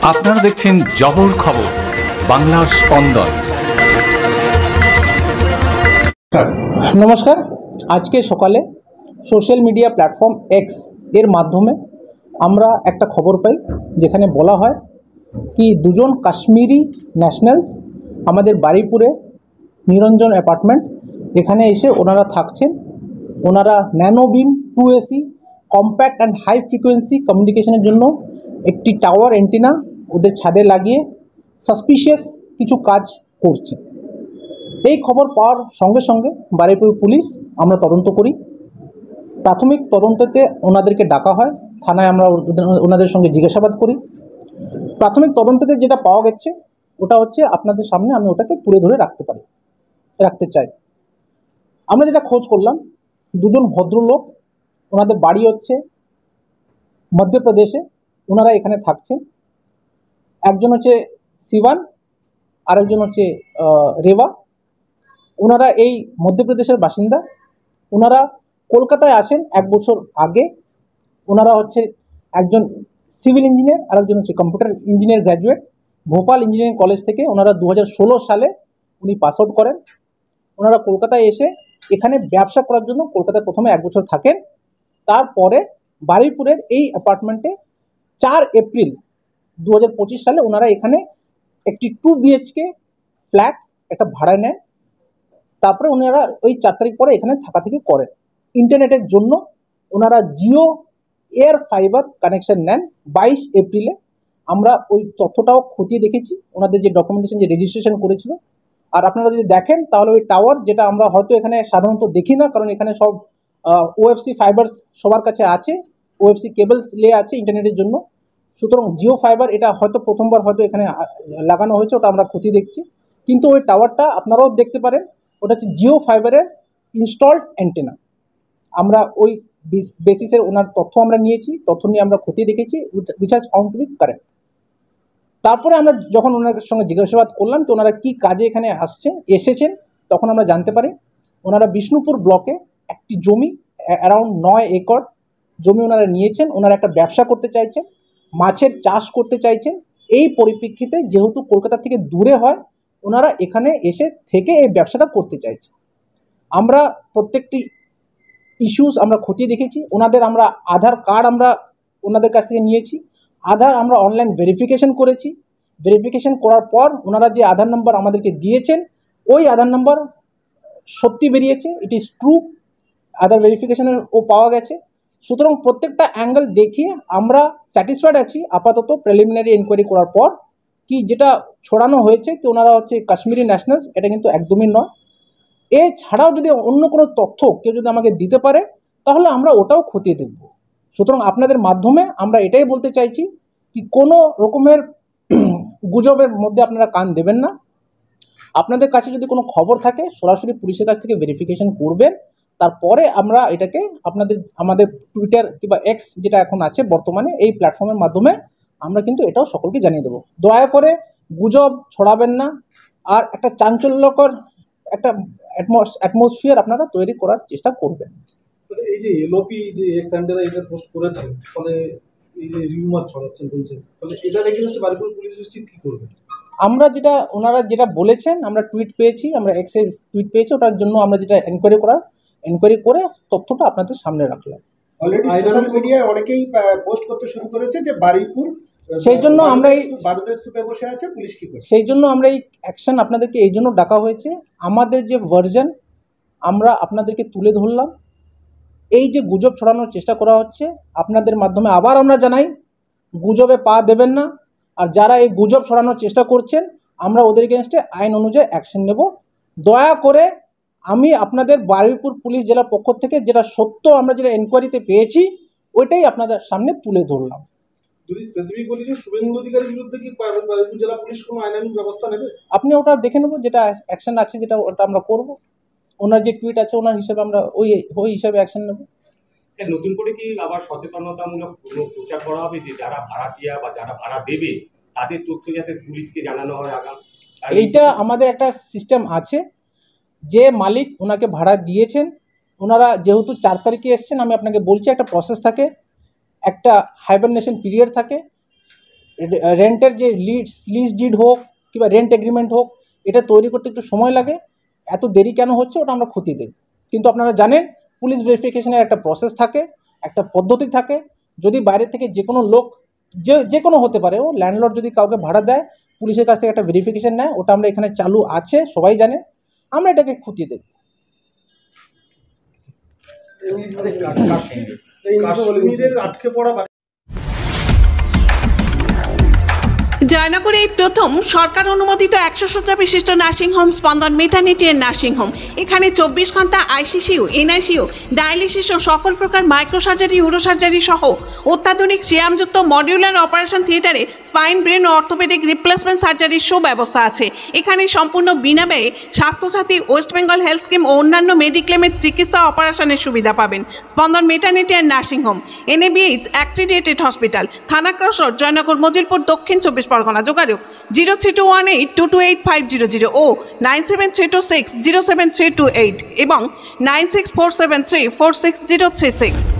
আপনারা দেখছেন জবর খবর, বাংলার স্পন্দন। নমস্কার। আজকে সকালে সোশ্যাল মিডিয়া প্ল্যাটফর্ম এক্স এর মাধ্যমে আমরা একটা খবর পাই, যেখানে বলা হয় কি দুজন কাশ্মীরি ন্যাশনালস আমাদের বারুইপুরে নিরঞ্জন অ্যাপার্টমেন্ট এখানে এসে ওনারা থাকছেন। ওনারা nanobeam 2AC compact and high frequency কমিউনিকেশনের জন্য একটি টাওয়ার অ্যান্টেনা ওদের ছাদে লাগিয়ে সাসপিশিয়াস কিছু কাজ করছে। এই খবর পাওয়ার সঙ্গে সঙ্গে বারুইপুর পুলিশ আমরা তদন্ত করি। প্রাথমিক তদন্ততে ওনাদেরকে ডাকা হয় থানায়, আমরা ওনাদের সঙ্গে জিজ্ঞাসাবাদ করি। প্রাথমিক তদন্ততে যেটা পাওয়া গেছে ওটা হচ্ছে আপনাদের সামনে আমি ওটাকে তুলে ধরে রাখতে চাই। আমরা যেটা খোঁজ করলাম, দুজন ভদ্রলোক, ওনাদের বাড়ি হচ্ছে মধ্যপ্রদেশে, ওনারা এখানে থাকছেন। একজন হচ্ছে শিবান, আরেকজন হচ্ছে রেবা। ওনারা এই মধ্যপ্রদেশের বাসিন্দা। ওনারা কলকাতায় আসেন 1 বছর আগে। ওনারা হচ্ছে একজন সিভিল ইঞ্জিনিয়ার, আরেকজন হচ্ছে computer engineer graduate. Bhopal engineering college থেকে ওনারা 2016 সালে উনি পাস আউট করেন। ওনারা কলকাতায় এসে এখানে ব্যবসা করার জন্য কলকাতায় প্রথমে 1 বছর থাকেন। তারপরে বারুইপুরের এই অ্যাপার্টমেন্টে 4 এপ্রিল 2025 সালে ওনারা এখানে একটি 2 BHK ফ্ল্যাট একটা ভাড়ায় নেন। তারপরে ওনারা ওই 4 তারিখ পরে এখানে থাকা থেকে করেন। ইন্টারনেটের জন্য ওনারা জিও এয়ার ফাইবার কানেকশন নেন 22 এপ্রিলে। আমরা ওই তথ্যটাও খতিয়ে দেখেছি, ওনাদের যে ডকুমেন্টেশন, যে রেজিস্ট্রেশন করেছিল। আর আপনারা যদি দেখেন তাহলে ওই টাওয়ার, যেটা আমরা হয়তো এখানে সাধারণত দেখি না, কারণ এখানে সব ওএফসি ফাইবারস সবার কাছে আছে, ওএফসি কেবলস লে আছে ইন্টারনেটের জন্য। সুতরাং জিও ফাইবার এটা হয়তো প্রথমবার হয়তো এখানে লাগানো হয়েছে, ওটা আমরা খতিয়ে দেখছি। কিন্তু ওই টাওয়ারটা আপনারাও দেখতে পারেন, ওটা হচ্ছে জিও ফাইবারের ইনস্টলড অ্যান্টেনা। আমরা ওই বেসিসের ওনার তথ্য আমরা নিয়েছি, তথ্য নিয়ে আমরা খতিয়ে দেখেছি, which has found to be correct. তারপরে আমরা যখন ওনাদের সঙ্গে জিজ্ঞাসাবাদ করলাম তো ওনারা কী কাজে এখানে এসেছেন, তখন আমরা জানতে পারি ওনারা বিষ্ণুপুর ব্লকে একটি জমি, অ্যারাউন্ড 9 একর জমি ওনারা নিয়েছেন। ওনারা একটা ব্যবসা করতে চাইছেন, মাছের চাষ করতে চাইছেন। এই পরিপ্রেক্ষিতে যেহেতু কলকাতা থেকে দূরে হয়, ওনারা এখানে এসে থেকে এই ব্যবসাটা করতে চাইছে। আমরা প্রত্যেকটি ইস্যুস আমরা খতিয়ে দেখেছি। ওনাদের আমরা আধার কার্ড আমরা ওনাদের কাছ থেকে নিয়েছি, আধার আমরা অনলাইন ভেরিফিকেশন করেছি। ভেরিফিকেশন করার পর ওনারা যে আধার নাম্বার আমাদেরকে দিয়েছেন, ওই আধার নাম্বার সত্যি বেরিয়েছে, ইট ইজ ট্রু। আধার ভেরিফিকেশনের ও পাওয়া গেছে। সুতরাং প্রত্যেকটা অ্যাঙ্গেল দেখিয়ে আমরা স্যাটিসফাইড আছি আপাতত, প্রিলিমিনারি এনকোয়ারি করার পর। কি যেটা ছড়ানো হয়েছে কি ওনারা হচ্ছে কাশ্মীরি ন্যাশনালস, এটা কিন্তু একদমই নয়। এছাড়াও যদি অন্য কোনো তথ্য কেউ যদি আমাকে দিতে পারে তাহলে আমরা ওটাও খতিয়ে দেখব। সুতরাং আপনাদের মাধ্যমে আমরা এটাই বলতে চাইছি কি কোনো রকমের গুজবের মধ্যে আপনারা কান দেবেন না। আপনাদের কাছে যদি কোনো খবর থাকে সরাসরি পুলিশের কাছ থেকে ভেরিফিকেশন করবেন, তারপরে আমরা এটাকে আমাদের টুইটার কিংবা এক্স যেটা এখন আছে বর্তমানে, এই প্ল্যাটফর্মের মাধ্যমে আমরা কিন্তু এটাও সকলকে জানিয়ে দেবো। দয়া করে গুজব ছড়াবেন না, আর একটা চাঞ্চল্যকর একটা অ্যাটমসফিয়ার আপনারা তৈরি করার চেষ্টা করবেন। এই যে এলওপি যে এক্স হ্যান্ডেরা এটা পোস্ট করেছে, ফলে এই যে রিউমার ছড়াচ্ছেন বলছেন, তাহলে এটা এগেইনস্টে বারুইপুর পুলিশ ঠিক কি করবে? আমরা ওনারা যেটা বলেছেন, আমরা টুইট পেয়েছি, আমরা এক্সের টুইট পেয়েছি, ওটার জন্য আমরা যেটা এনকোয়ারি করে তথ্যটা আপনাদের সামনে রাখলাম। অলরেডি সোশ্যাল মিডিয়ায় অনেকেই পোস্ট করতে শুরু করেছে যে বারুইপুর, সেই জন্য আমরা এই বারুদের স্তূপে বসে আছে, পুলিশ কি করছে? সেই জন্য আমরা এই অ্যাকশন আপনাদেরকে এই জন্য ডাকা হয়েছে। আমাদের যে ভার্জন আমরা আপনাদেরকে তুলে ধরলাম। এই যে গুজব ছড়ানোর চেষ্টা করা হচ্ছে, আপনাদের মাধ্যমে আবার আমরা জানাই, গুজবে পা দেবেন না। আর যারা এই গুজব ছড়ানোর চেষ্টা করছেন, আমরা ওদের এগেনস্টে আইন অনুযায়ী অ্যাকশন নেব। দয়া করে আমি আপনাদের বারুইপুর পুলিশ জেলার পক্ষ থেকে যেটা সত্য, আমরা যেটা এনকোয়ারিতে পেয়েছি, ওইটাই আপনাদের সামনে তুলে ধরলাম। যদি স্পেসিফিক বলি যে শুভেন্দু অধিকারীর বিরুদ্ধে কি বারুইপুর জেলা পুলিশ কোনো আইনানুগ ব্যবস্থা নেবে? আপনি ওটা দেখে নেব, যেটা অ্যাকশন আছে যেটা ওটা আমরা করব। ওনার যে টুইট আছে ওনার হিসেবে আমরা ওই হিসাবে অ্যাকশন নেব। নতুন করে কি আবার সচেতনতামূলক প্রচার করা হবে যে যারা ভাড়াটিয়া বা যারা ভাড়া দেবে তাদের তথ্য যাতে পুলিশকে জানানো হয় আগাম? এইটা আমাদের একটা সিস্টেম আছে, যে মালিক ওনাকে ভাড়া দিয়েছেন, ওনারা যেহেতু 4 তারিখে এসছেন, আমি আপনাকে বলছি একটা প্রসেস থাকে, একটা হাইবারনেশন পিরিয়ড থাকে। রেন্টের যে লিজ ডিড হোক কিংবা রেন্ট এগ্রিমেন্ট হোক, এটা তৈরি করতে একটু সময় লাগে। এত দেরি কেন হচ্ছে ওটা আমরা খতিয়ে দেখব। কিন্তু আপনারা জানেন পুলিশ ভেরিফিকেশনের একটা প্রসেস থাকে, একটা পদ্ধতি থাকে। যদি বাইরে থেকে যে কোনো লোক যে কোনো হতে পারে, ও ল্যান্ডলর্ড যদি কাউকে ভাড়া দেয়, পুলিশের কাছ থেকে একটা ভেরিফিকেশন নেয়, ওটা আমরা এখানে চালু আছে, সবাই জানে। আমরা এটাকে খতিয়ে দেখব। কাশ্মীরের আটকে পড়া জয়নগরে এই প্রথম সরকার অনুমোদিত 100 শয্যা বিশিষ্ট নার্সিংহোম স্পন্দন মেটার্নিটি এন্ড নার্সিংহোম। এখানে 24 ঘন্টা আইসিসিউ, এনআইসিউ, ডায়ালিসিস ও সকল প্রকার মাইক্রোসার্জারি, ইউরোসার্জারি সহ অত্যাধুনিক সিয়ামযুক্ত মডিউলার অপারেশন থিয়েটারে স্পাইন, ব্রেন ও অর্থোপেডিক রিপ্লেসমেন্ট সার্জারির সুব্যবস্থা আছে। এখানে সম্পূর্ণ বিনা ব্যয়ে Swasthya Sathi, West Bengal health scheme ও অন্যান্য মেডিক্লেমের চিকিৎসা অপারেশনের সুবিধা পাবেন। Spandan maternity and nursing home, NABH accredited hospital, Thana cross road, Joynagar, Majilpur, Dakshin 24 Pargana. যোগাযোগ 03218228 ও 9732607328 এবং 9647346036।